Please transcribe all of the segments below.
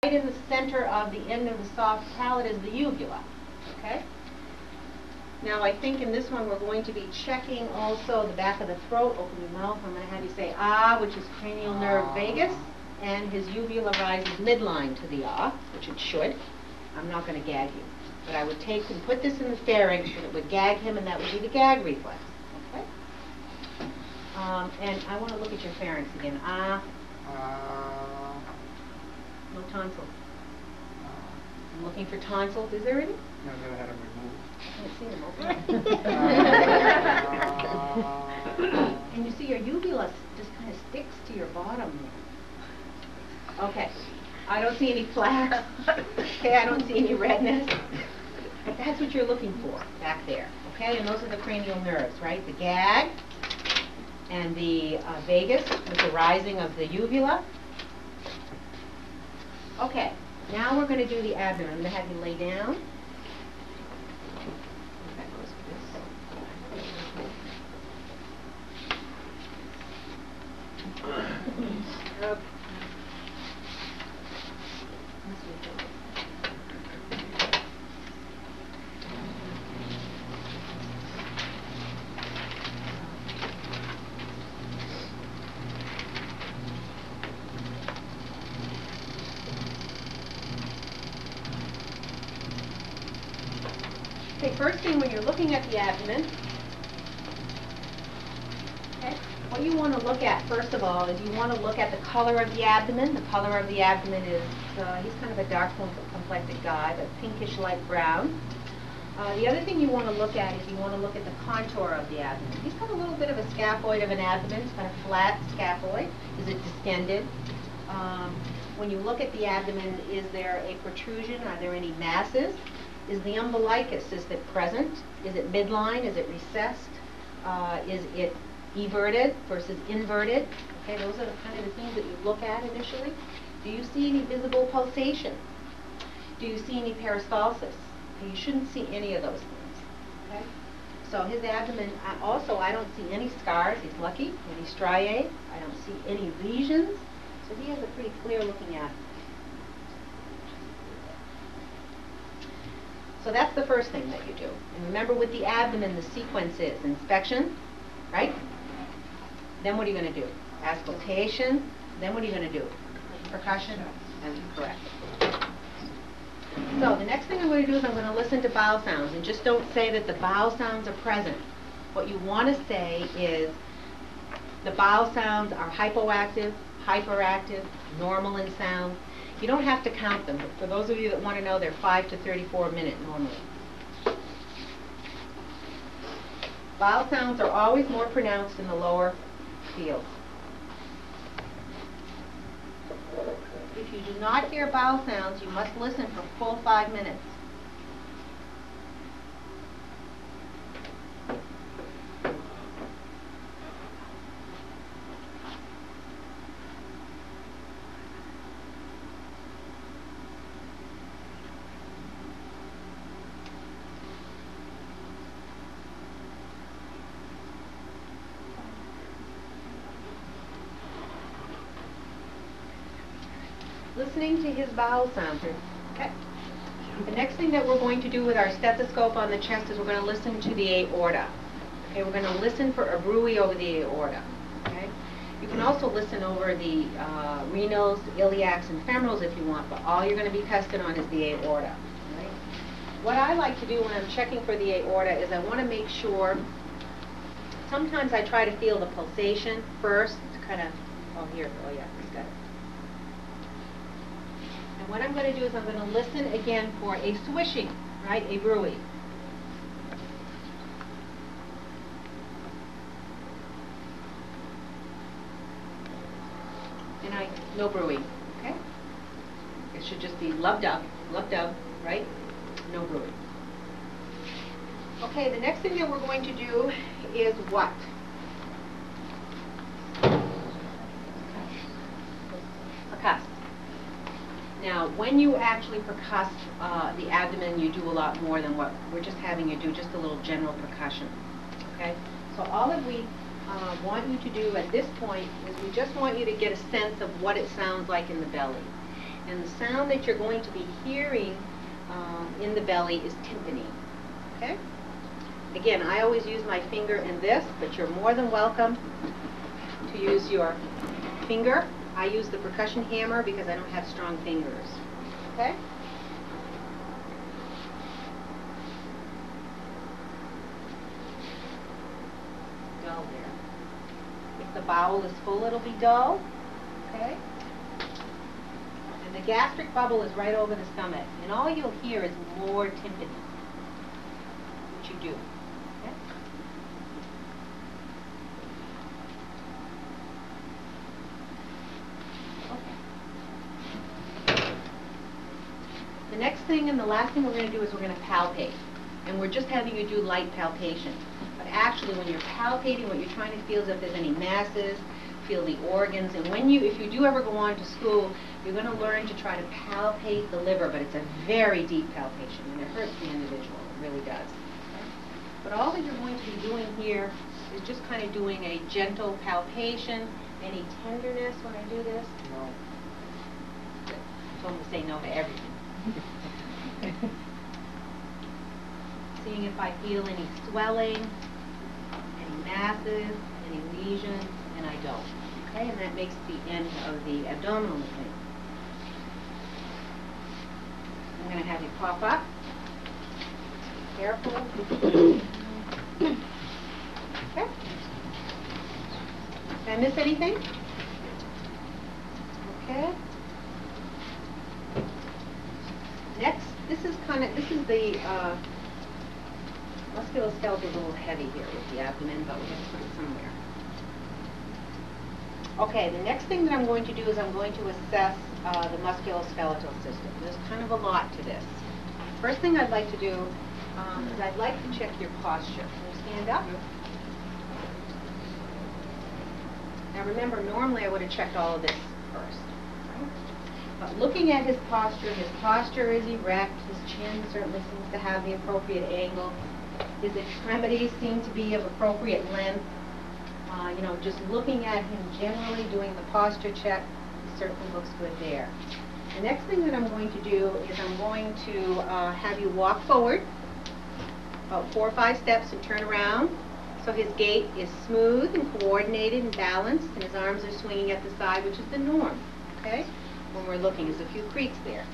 Right in the center of the end of the soft palate is the uvula. Okay? Now I think in this one we're going to be checking also the back of the throat. Open your mouth. I'm going to have you say ah, which is cranial nerve vagus, and his uvula rises midline to the ah, which it should. I'm not going to gag you, but I would take and put this in the pharynx, and it would gag him, and that would be the gag reflex. Okay? And I want to look at your pharynx again. Ah. No tonsils. I'm looking for tonsils. Is there any? No, I never had them removed. I can't see them. Okay. And you see your uvula just kind of sticks to your bottom there. Okay. I don't see any plaques. Okay, I don't see any redness. But that's what you're looking for back there. Okay, and those are the cranial nerves, right? The gag and the vagus with the rising of the uvula. Okay, now we're going to do the abdomen. I'm going to have you lay down. That goes for this. Okay. Okay, first thing when you're looking at the abdomen, okay, what you want to look at first of all is you want to look at the color of the abdomen. The color of the abdomen is, he's kind of a dark complected guy, but pinkish light brown. The other thing you want to look at is you want to look at the contour of the abdomen. He's got a little bit of a scaphoid of an abdomen. It's got a flat scaphoid. Is it distended? When you look at the abdomen, is there a protrusion? Are there any masses? Is the umbilicus, is it present? Is it midline? Is it recessed? Is it everted versus inverted? Okay, those are the kind of the things that you look at initially. Do you see any visible pulsation? Do you see any peristalsis? Okay, you shouldn't see any of those things. Okay? So his abdomen, also I don't see any scars. He's lucky. Any striae. I don't see any lesions. So he has a pretty clear looking abdomen. So that's the first thing that you do. And remember with the abdomen, the sequence is inspection, right? Then what are you going to do? Auscultation. Then what are you going to do? Percussion and correct. So the next thing I'm going to do is I'm going to listen to bowel sounds. And just don't say that the bowel sounds are present. What you want to say is the bowel sounds are hypoactive, hyperactive, normal in sound. You don't have to count them, but for those of you that want to know, they're 5 to 34 minutes normally. Vowel sounds are always more pronounced in the lower fields. If you do not hear vowel sounds, you must listen for full 5 minutes. Listening to his vowel sounds. Okay. The next thing that we're going to do with our stethoscope on the chest is we're going to listen to the aorta. Okay, we're going to listen for a bruit over the aorta. Okay. You can also listen over the renals, iliacs, and femorals if you want, but all you're going to be tested on is the aorta. Right? What I like to do when I'm checking for the aorta is I want to make sure. Sometimes I try to feel the pulsation first to kind of. Oh yeah, he's got it. And what I'm going to do is I'm going to listen again for a swishing, right, a bruit. And no bruit, okay? It should just be loved up, right? No bruit. Okay, the next thing that we're going to do is what? Percuss. Now, when you actually percuss the abdomen, you do a lot more than what we're just having you do, just a little general percussion. Okay? So all that we want you to do at this point is we just want you to get a sense of what it sounds like in the belly. And the sound that you're going to be hearing in the belly is tympani. Okay? Again, I always use my finger in this, but you're more than welcome to use your finger. I use the percussion hammer because I don't have strong fingers. Okay? Dull there. If the bowel is full, it'll be dull. Okay? And the gastric bubble is right over the stomach. And all you'll hear is more tympani, which you do. Okay? The next thing and the last thing we're going to do is we're going to palpate. And we're just having you do light palpation. But actually, when you're palpating, what you're trying to feel is if there's any masses, feel the organs. And when if you do ever go on to school, you're going to learn to try to palpate the liver, but it's a very deep palpation, and it hurts the individual. It really does. Okay? But all that you're going to be doing here is just kind of doing a gentle palpation. Any tenderness when I do this? No. Good. I told him to say no to everything. Seeing if I feel any swelling, any masses, any lesions, and I don't. Okay, and that makes the end of the abdominal thing. I'm going to have you pop up. Careful. Okay. Did I miss anything? Okay. Next, this is the musculoskeletal is a little heavy here with the abdomen, but we have to put it somewhere. Okay, the next thing that I'm going to do is I'm going to assess the musculoskeletal system. There's kind of a lot to this. First thing I'd like to do is I'd like to check your posture. Can you stand up? Now remember, normally I would have checked all of this first. Right? But looking at his posture is erect. His chin certainly seems to have the appropriate angle. His extremities seem to be of appropriate length. You know, just looking at him generally, doing the posture check, he certainly looks good there. The next thing that I'm going to do is I'm going to have you walk forward about 4 or 5 steps and turn around. So his gait is smooth and coordinated and balanced, and his arms are swinging at the side, which is the norm. Okay? When we're looking, there's a few creaks there.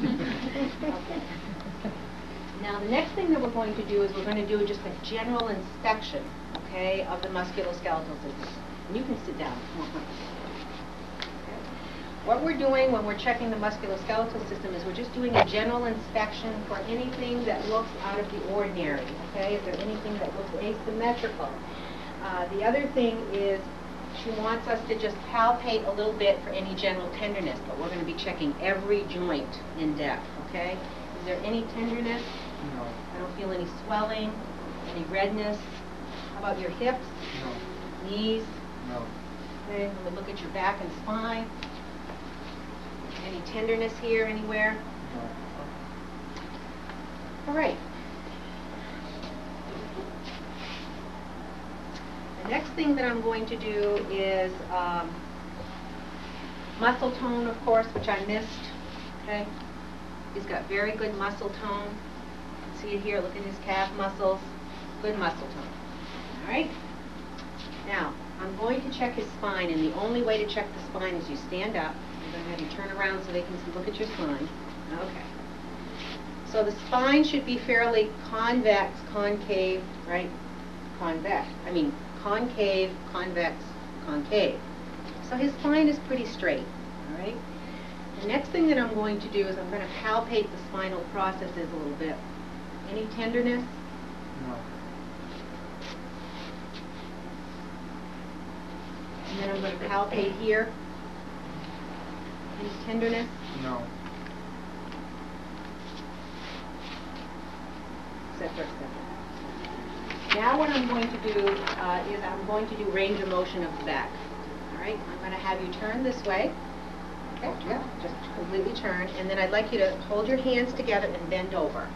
Okay. Now the next thing that we're going to do is we're going to do just a general inspection, okay, of the musculoskeletal system. And you can sit down. Okay. What we're doing when we're checking the musculoskeletal system is we're just doing a general inspection for anything that looks out of the ordinary. Okay, is there anything that looks asymmetrical? The other thing is she wants us to just palpate a little bit for any general tenderness, but we're going to be checking every joint in depth. Okay, is there any tenderness? No. I don't feel any swelling, any redness. How about your hips? No. Knees? No. Okay, let me look at your back and spine. Any tenderness here anywhere? No. All right. The next thing that I'm going to do is muscle tone, of course, which I missed. Okay, he's got very good muscle tone. You can see it here. Look at his calf muscles. Good muscle tone. All right. Now I'm going to check his spine, and the only way to check the spine is you stand up. I'm going to have you turn around so they can look at your spine. Okay. So the spine should be fairly convex, concave, right? Convex. I mean, concave, convex, concave. So his spine is pretty straight, all right? The next thing that I'm going to do is I'm going to palpate the spinal processes a little bit. Any tenderness? No. And then I'm going to palpate here. Any tenderness? No. Etc., etc. Now what I'm going to do is I'm going to do range of motion of the back. All right, I'm going to have you turn this way. Okay, yeah, just completely turn, and then I'd like you to hold your hands together and bend over.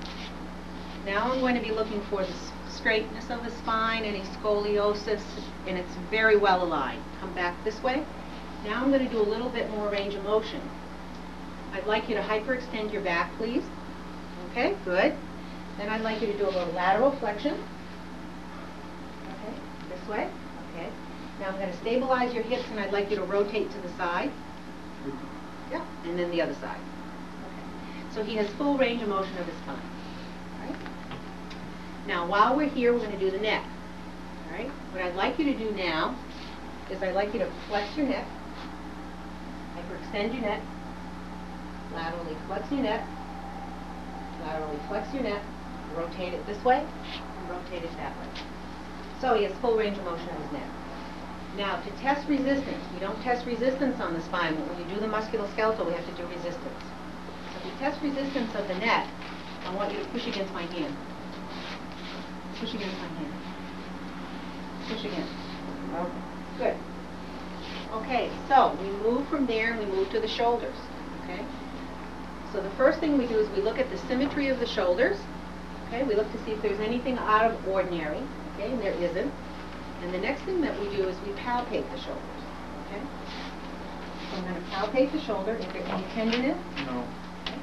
Now I'm going to be looking for the straightness of the spine, any scoliosis, and it's very well aligned. Come back this way. Now I'm going to do a little bit more range of motion. I'd like you to hyperextend your back, please. Okay, good. Then I'd like you to do a little lateral flexion. Okay, this way. Okay. Now I'm going to stabilize your hips, and I'd like you to rotate to the side. Yeah, and then the other side. Okay. So he has full range of motion of his spine. All right. Now, while we're here, we're going to do the neck. All right. What I'd like you to do now is I'd like you to flex your neck, hyperextend your neck, laterally flex your neck, laterally flex your neck, rotate it this way, and rotate it that way. So he has full range of motion of his neck. Now, to test resistance, we don't test resistance on the spine, but when you do the musculoskeletal, we have to do resistance. So to test resistance of the neck, I want you to push against my hand. Push against my hand. Push against. Okay, good. Okay, so we move from there and we move to the shoulders. Okay? So the first thing we do is we look at the symmetry of the shoulders. Okay, we look to see if there's anything out of ordinary. Okay, and there isn't. And the next thing that we do is we palpate the shoulders. Okay? So I'm going to palpate the shoulder. Is there any tenderness? No. Okay.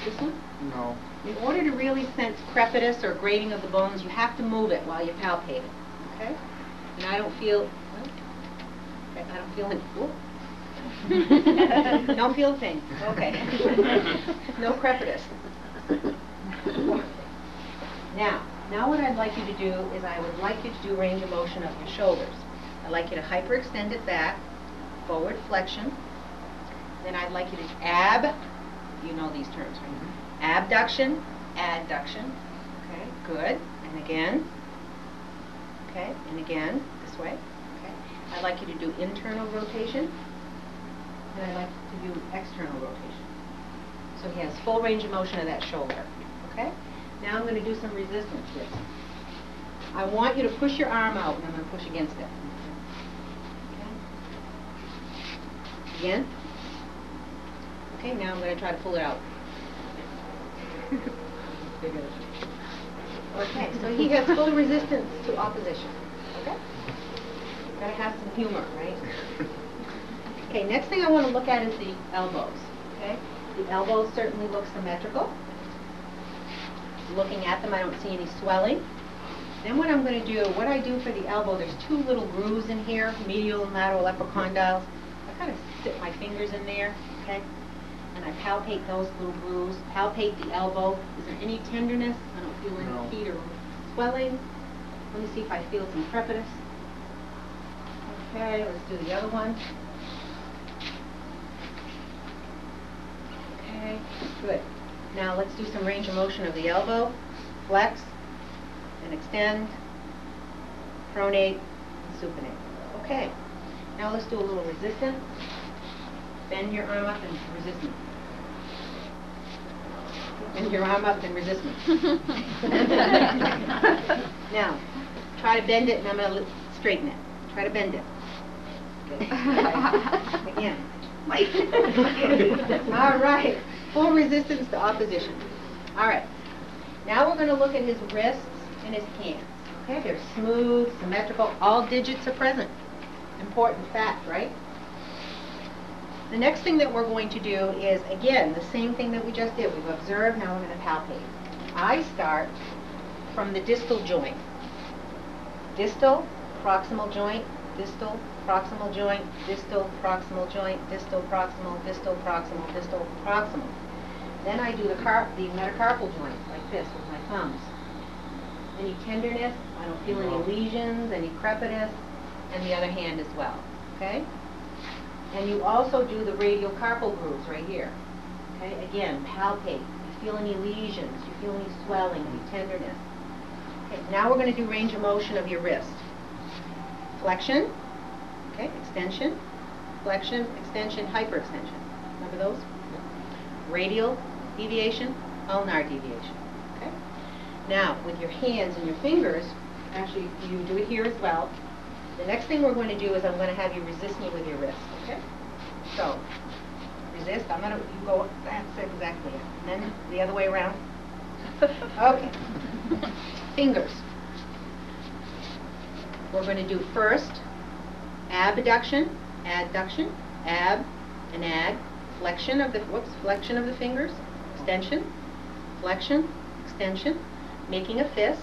This one? No. In order to really sense crepitus or grating of the bones, you have to move it while you palpate it. Okay? And I don't feel, well, okay, I don't feel any, don't feel a thing. Okay. No crepitus. Now what I'd like you to do is I would like you to do range of motion of your shoulders. I'd like you to hyperextend it back, forward flexion. Then I'd like you to you know these terms, right? Abduction, adduction. Okay, good. And again. Okay, and again, this way. Okay. I'd like you to do internal rotation. And I'd like to do external rotation. So he has full range of motion of that shoulder. Okay? Now I'm going to do some resistance here. I want you to push your arm out, and I'm going to push against it. Okay? Again. Okay, now I'm going to try to pull it out. Okay, so he has full resistance to opposition. Okay? Got to have some humor, right? Okay, next thing I want to look at is the elbows. Okay? The elbows certainly look symmetrical. Looking at them, I don't see any swelling. Then what I'm going to do, what I do for the elbow, there's two little grooves in here, medial and lateral epicondyles. I kind of sit my fingers in there, okay? And I palpate those little grooves, palpate the elbow. Is there any tenderness? I don't feel any heat or swelling. Let me see if I feel some crepitus. Okay, let's do the other one. Okay, good. Now let's do some range of motion of the elbow. Flex and extend, pronate, and supinate. Okay, now let's do a little resistance. Bend your arm up and resistance. Bend your arm up and resistance. Now, try to bend it, and I'm going to straighten it. Try to bend it. Good. Again. All right. Full resistance to opposition. All right. Now we're going to look at his wrists and his hands. Okay, they're smooth, symmetrical. All digits are present. Important fact, right? The next thing that we're going to do is, again, the same thing that we just did. We've observed, now we're going to palpate. I start from the distal joint. Distal, proximal joint, distal, proximal joint, distal, proximal joint, distal, proximal, distal, proximal, distal, proximal. Then I do the metacarpal joint, like this, with my thumbs. Any tenderness, I don't feel any lesions, any crepitus, and the other hand as well, okay? And you also do the radial carpal grooves right here, okay? Again, palpate. You feel any lesions, you feel any swelling, any tenderness. Okay, now we're going to do range of motion of your wrist. Flexion, okay, extension, flexion, extension, hyperextension. Remember those? Radial deviation, ulnar deviation. Okay? Now, with your hands and your fingers, actually you do it here as well. The next thing we're going to do is I'm going to have you resist me with your wrist. Okay? So, resist. I'm going to, you go, that's exactly it. And then the other way around. Okay. Fingers. We're going to do first abduction, adduction, ab and add, flexion of the fingers, extension, flexion, extension, making a fist,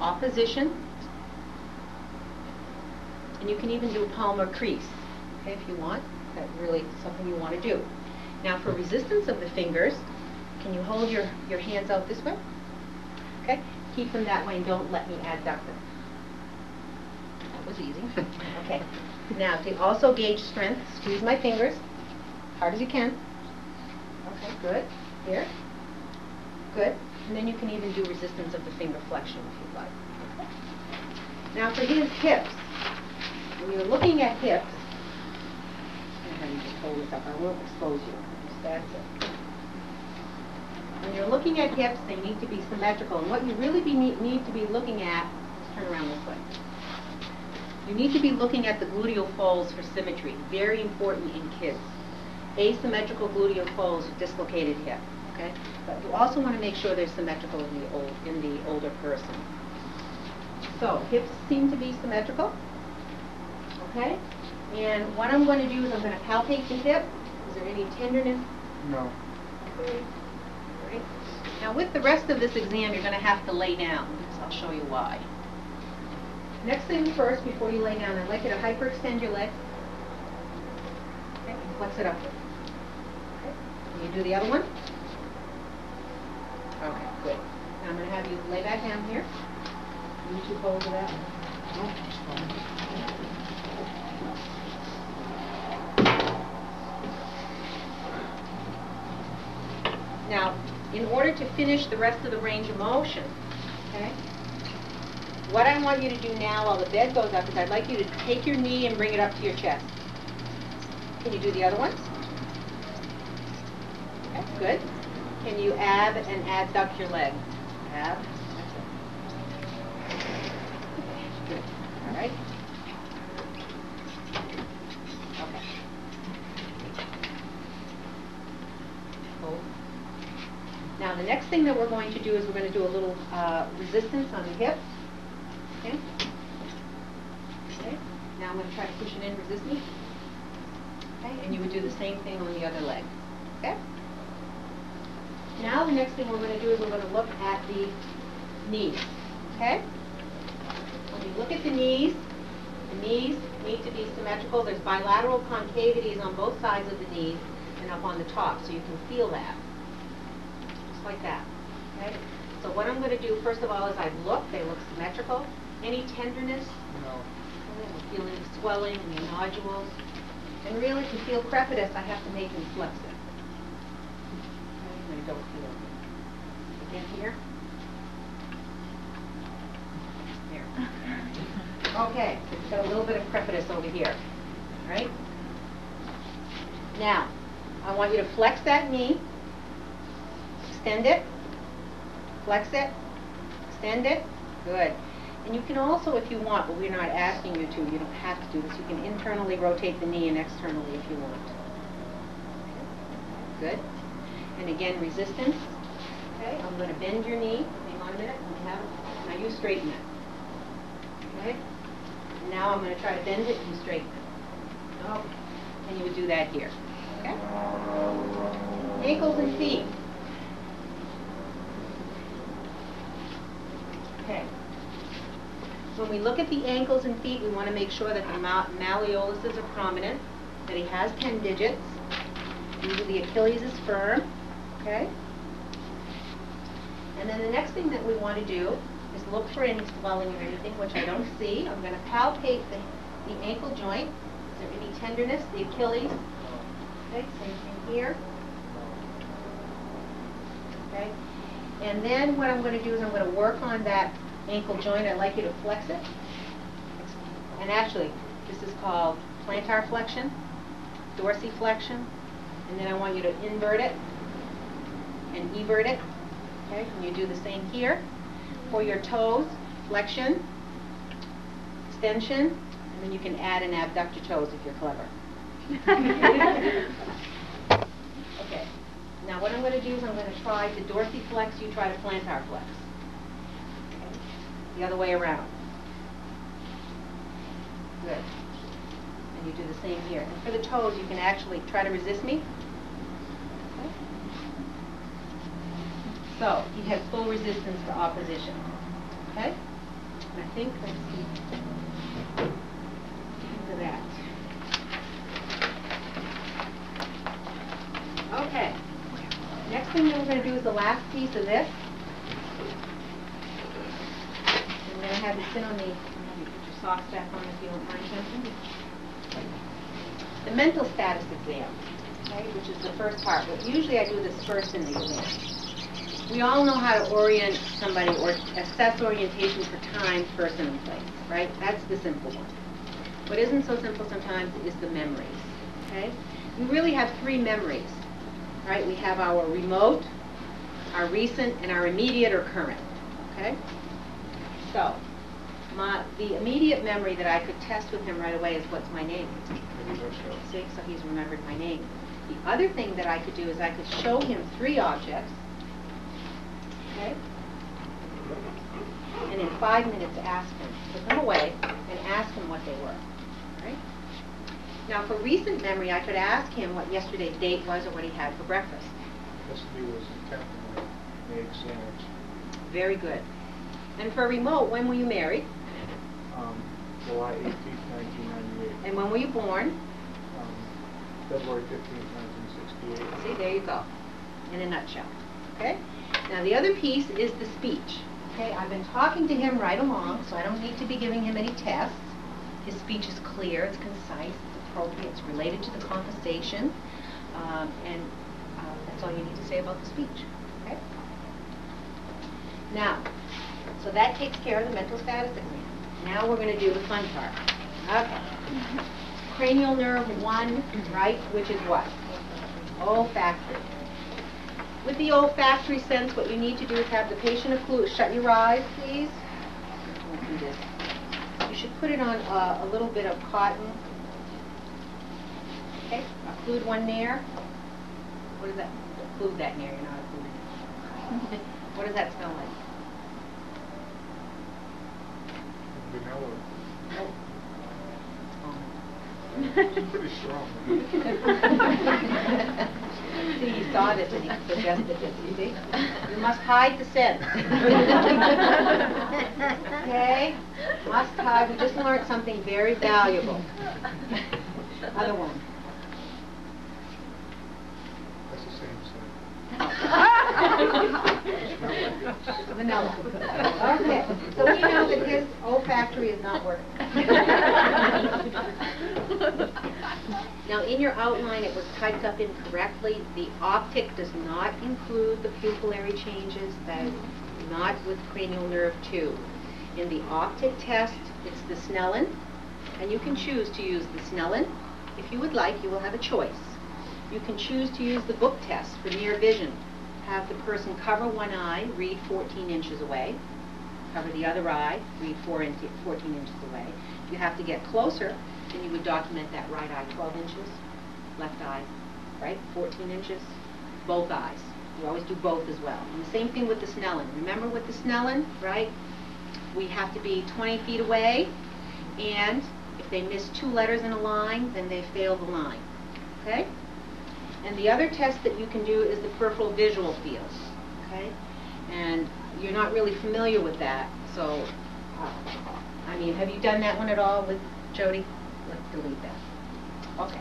opposition, and you can even do a palmar crease, okay, if you want. That's really something you want to do. Now for resistance of the fingers, can you hold your hands out this way? Okay, keep them that way and don't let me adduct them. That was easy. Okay, now to also gauge strength, squeeze my fingers, hard as you can. Okay, good. Here. Good. And then you can even do resistance of the finger flexion if you'd like. Okay. Now for his hips, when you're looking at hips, I'm going to just hold this up. I won't expose you. Just that's it. When you're looking at hips, they need to be symmetrical. And what you really need to be looking at, let's turn around this way. You need to be looking at the gluteal folds for symmetry. Very important in kids. Asymmetrical gluteal folds, dislocated hip. Okay? But you also want to make sure they're symmetrical in the older person. So hips seem to be symmetrical. Okay? And what I'm going to do is I'm going to palpate the hip. Is there any tenderness? No. Okay. All right. Now with the rest of this exam, you're going to have to lay down. So I'll show you why. Next thing first, before you lay down, I'd like you to hyperextend your leg. Okay, and flex it upward. Okay. Can you do the other one? Okay, good. Now I'm going to have you lay back down here. You two hold to that. No, it's fine. Now, in order to finish the rest of the range of motion, okay, what I want you to do now while the bed goes up is I'd like you to take your knee and bring it up to your chest. Can you do the other ones? Okay, good. Can you ab and adduct your leg? Ab. That's it. Good. All right. Okay. Hold. Now the next thing that we're going to do is we're going to do a little resistance on the hip. Okay. Okay. Now I'm going to try to push it in, resist me. Okay. And you would do the same thing on the other leg. Okay. Now the next thing we're going to do is we're going to look at the knees. Okay. When you look at the knees need to be symmetrical. There's bilateral concavities on both sides of the knees and up on the top, so you can feel that. Just like that. Okay. So what I'm going to do first of all is I've looked. They look symmetrical. Any tenderness? No. I'm feeling swelling and nodules. And really, to feel crepitus, I have to make him flex it. Okay, I don't feel it. Again here. There. Okay, it's got a little bit of crepitus over here. All right? Now, I want you to flex that knee. Extend it. Flex it. Extend it. Good. And you can also, if you want, but we're not asking you to, you don't have to do this, you can internally rotate the knee and externally if you want. Okay. Good. And again, resistance. Okay, I'm going to bend your knee. Hang on a minute. Now you straighten it. Okay. And now I'm going to try to bend it and you straighten it. Okay. And you would do that here. Okay. Ankles and feet. Okay. When we look at the ankles and feet, we want to make sure that the malleoluses are prominent, that he has 10 digits. Usually the Achilles is firm. Okay? And then the next thing that we want to do is look for any swelling or anything, which I don't see. I'm going to palpate the ankle joint. Is there any tenderness? The Achilles. Okay, same thing here. Okay? And then what I'm going to do is I'm going to work on that ankle joint. I'd like you to flex it. And actually, this is called plantar flexion, dorsiflexion. And then I want you to invert it and evert it. Okay, and you do the same here. For your toes, flexion, extension, and then you can add and abduct your toes if you're clever. Okay. Now what I'm going to do is I'm going to try to dorsiflex, you try to plantar flex. Okay. The other way around. Good. And You do the same here. And for the toes, you can actually try to resist me. Okay. So, he has full resistance to opposition. Okay? And I think, let's see, look at that. Okay. Next thing that we're going to do is the last piece of this. I'm going to have you sit on the, I'll have you put your socks back on if you don't mind, Jensen. The mental status exam, okay, which is the first part. But usually I do this first in the exam. We all know how to orient somebody or assess orientation for time, person, and place, right? That's the simple one. What isn't so simple sometimes is the memories, okay? We really have three memories, right? We have our remote, our recent, and our immediate or current, okay? So, the immediate memory that I could test with him right away is what's my name. See, so he's remembered my name. The other thing that I could do is I could show him three objects, okay? And in 5 minutes ask him, put them away, and ask him what they were, right? Now for recent memory, I could ask him what yesterday's date was or what he had for breakfast. Yesterday was the 10th of my egg sandwich. Very good. And for remote, when were you married? July 18th, 1998. And when were you born? February 15th, 1968. See, there you go, in a nutshell, okay? Now the other piece is the speech, okay? I've been talking to him right along, so I don't need to be giving him any tests. His speech is clear, it's concise, it's appropriate, it's related to the conversation, and that's all you need to say about the speech, okay? Now, so that takes care of the mental status exam. Now we're going to do the fun part. Okay. Cranial nerve 1, right, which is what? Olfactory. With the olfactory sense, what you need to do is have the patient occlude. Shut your eyes, please. Let's do this. You should put it on a little bit of cotton. Okay, occlude one nair. What is that? Occlude that nair, you're not occluding it. What does that smell like? Vanilla. Nope. It's pretty strong. See, he saw this and he suggested this, you see? You must hide the scent. Okay? Must hide. We just learned something very valuable. Other one. That's the same scent. Vanilla. Okay. So we know that his olfactory is not working. Now in your outline it was typed up incorrectly. The optic does not include the pupillary changes. That is not with cranial nerve 2. In the optic test, it's the Snellen, and you can choose to use the Snellen. If you would like, you will have a choice. You can choose to use the book test for near vision. Have the person cover one eye, read 14 inches away. Cover the other eye, read 14 inches away. If you have to get closer, then you would document that right eye 12 inches, left eye, right, 14 inches, both eyes. You always do both as well. And the same thing with the Snellen. Remember with the Snellen, right, we have to be 20 feet away, and if they miss 2 letters in a line, then they fail the line, okay? And the other test that you can do is the peripheral visual field, okay? And you're not really familiar with that, so, I mean, have you done that one at all with Jody? Let's delete that. Okay.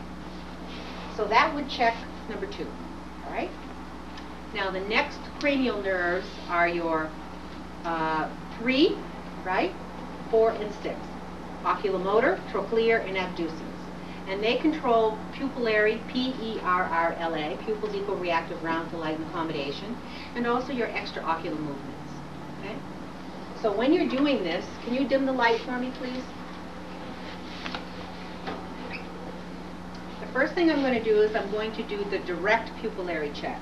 So that would check number 2, all right? Now the next cranial nerves are your 3, right, 4, and 6. Oculomotor, trochlear, and abducens. And they control pupillary, P-E-R-R-L-A, pupils equal reactive round to light and accommodation, and also your extraocular movements, okay? So when you're doing this, can you dim the light for me, please? The first thing I'm going to do is I'm going to do the direct pupillary check.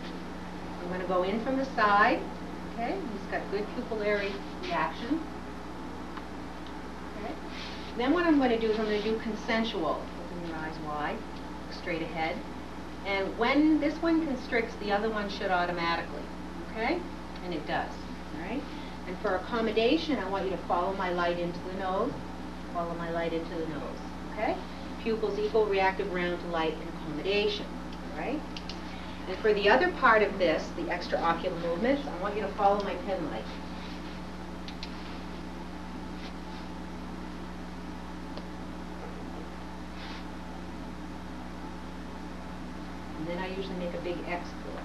I'm going to go in from the side, okay? He's got good pupillary reaction. Okay. Then what I'm going to do is I'm going to do consensual. Open your eyes wide, straight ahead. And when this one constricts, the other one should automatically, okay? And it does, all right? And for accommodation, I want you to follow my light into the nose, follow my light into the nose, okay? pupils equal reactive round to light and accommodation, right? And for the other part of this, the extraocular movements, I want you to follow my pen light. And then I usually make a big X for it.